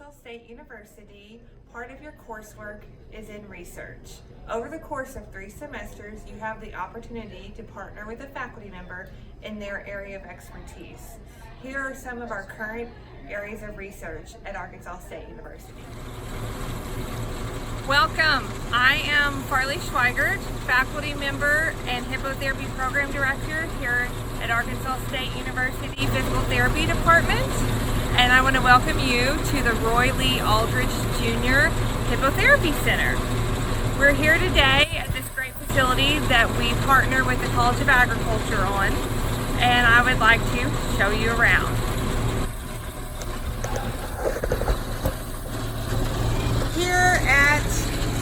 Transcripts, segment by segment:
Arkansas State University, part of your coursework is in research. Over the course of 3 semesters, you have the opportunity to partner with a faculty member in their area of expertise. Here are some of our current areas of research at Arkansas State University. Welcome. I am Farley Schweigert, faculty member and Hippotherapy Program Director here at Arkansas State University Physical Therapy Department. And I want to welcome you to the Roy Lee Aldridge Jr. Hippotherapy Center. We're here today at this great facility that we partner with the College of Agriculture on, and I would like to show you around. Here at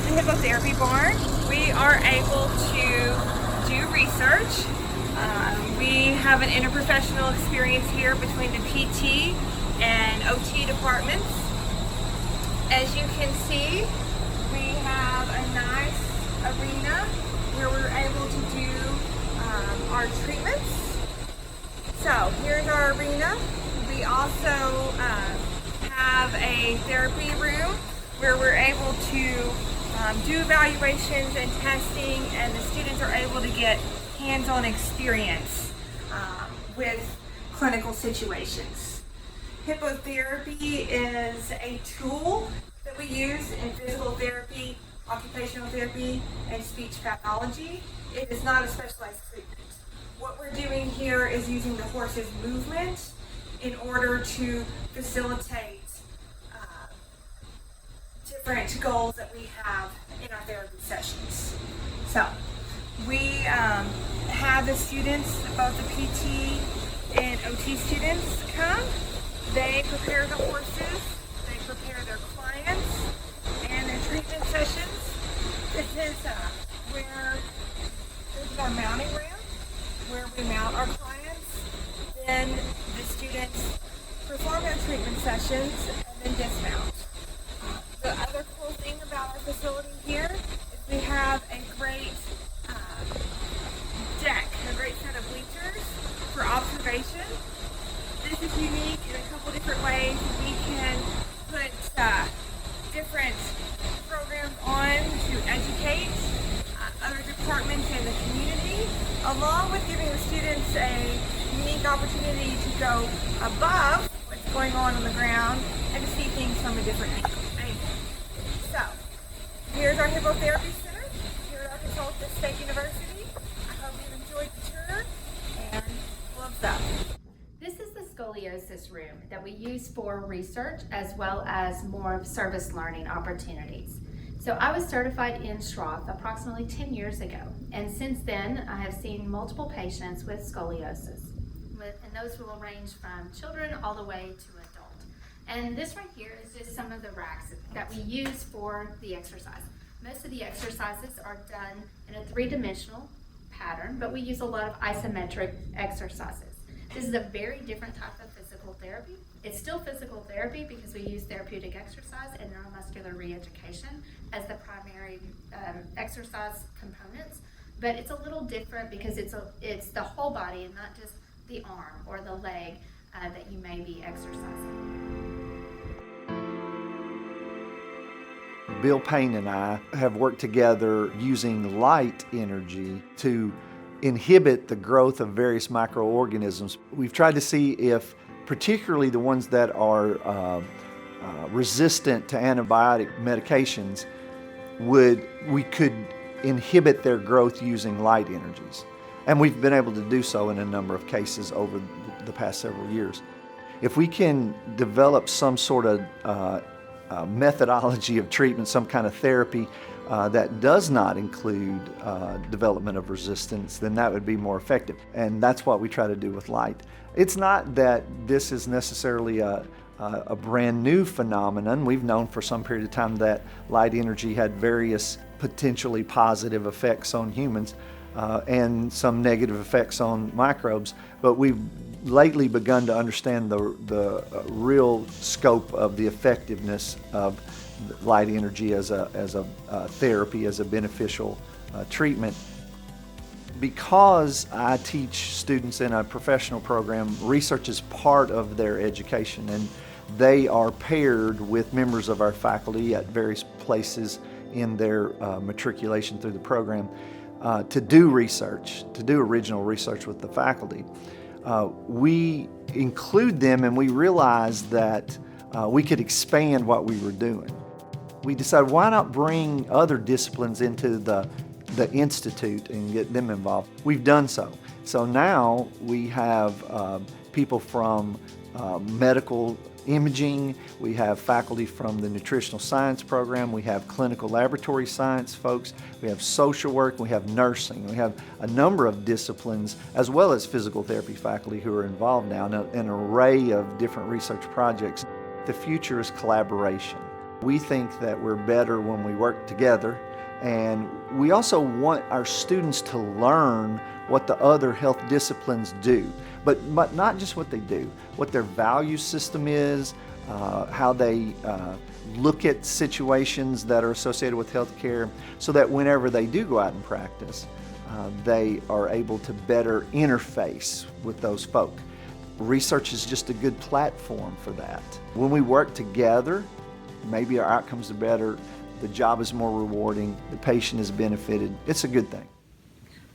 the Hippotherapy Barn, we are able to do research. We have an interprofessional experience here between the PT and OT departments. As you can see, we have a nice arena where we're able to do our treatments. So here's our arena. We also have a therapy room where we're able to do evaluations and testing, and the students are able to get hands-on experience with clinical situations. Hippotherapy is a tool that we use in physical therapy, occupational therapy, and speech pathology. It is not a specialized treatment. What we're doing here is using the horse's movement in order to facilitate different goals that we have in our therapy sessions. So we have the students, both the PT and OT students come. They prepare the horses, they prepare their clients and their treatment sessions. This is our mounting ramp where we mount our clients. Then the students perform their treatment sessions and then dismount. The other cool thing about our facility here is we have a great deck, a great set of bleachers for observation. This is unique in a couple different ways. We can put different programs on to educate other departments in the community, along with giving the students a unique opportunity to go above what's going on the ground and to see things from a different angle. So, here's our Hippotherapy Center here at Arkansas State University. I hope you enjoyed the tour and gloves up. This is the scoliosis room that we use for research as well as more service learning opportunities. So I was certified in Schroth approximately 10 years ago, and since then I have seen multiple patients with scoliosis, and those will range from children all the way to adults. And this right here is just some of the racks that we use for the exercise. Most of the exercises are done in a 3-dimensional pattern, but we use a lot of isometric exercises. This is a very different type of physical therapy. It's still physical therapy because we use therapeutic exercise and neuromuscular re-education as the primary exercise components, but it's a little different because it's the whole body and not just the arm or the leg that you may be exercising. Bill Payne and I have worked together using light energy to inhibit the growth of various microorganisms. We've tried to see if, particularly the ones that are resistant to antibiotic medications, we could inhibit their growth using light energies. And we've been able to do so in a number of cases over the past several years. If we can develop some sort of methodology of treatment, some kind of therapy that does not include development of resistance, then that would be more effective. And that's what we try to do with light. It's not that this is necessarily a brand new phenomenon. We've known for some period of time that light energy had various potentially positive effects on humans and some negative effects on microbes, but we've lately begun to understand the real scope of the effectiveness of light energy as a therapy, as a beneficial treatment. Because I teach students in a professional program, research is part of their education, and They are paired with members of our faculty at various places in their matriculation through the program to do research, to do original research with the faculty. We include them, and we realized that we could expand what we were doing. We decided, why not bring other disciplines into the Institute and get them involved? We've done so. So now we have people from medical imaging, we have faculty from the nutritional science program, we have clinical laboratory science folks, we have social work, we have nursing, we have a number of disciplines as well as physical therapy faculty who are involved now in an array of different research projects. The future is collaboration. We think that we're better when we work together, and we also want our students to learn what the other health disciplines do, but not just what they do, what their value system is, how they look at situations that are associated with healthcare, so that whenever they do go out and practice, they are able to better interface with those folk. Research is just a good platform for that. When we work together, maybe our outcomes are better, the job is more rewarding, the patient is benefited. It's a good thing.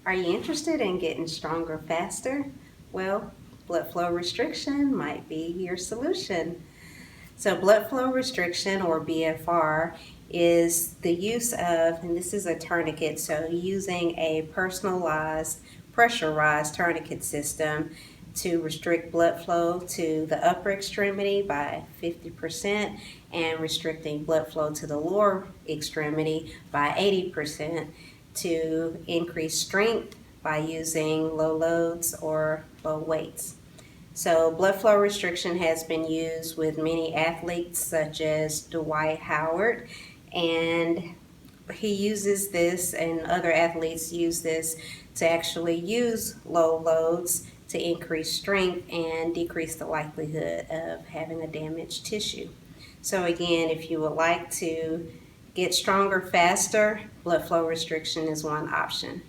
Are you interested in getting stronger faster? Well, blood flow restriction might be your solution. So blood flow restriction, or BFR, is the use of, and this is a tourniquet, so using a personalized pressurized tourniquet system to restrict blood flow to the upper extremity by 50% and restricting blood flow to the lower extremity by 80%, to increase strength by using low loads or low weights. So blood flow restriction has been used with many athletes such as Dwight Howard, and he uses this, and other athletes use this to actually use low loads to increase strength and decrease the likelihood of having a damaged tissue. So again, if you would like to get stronger faster, blood flow restriction is one option.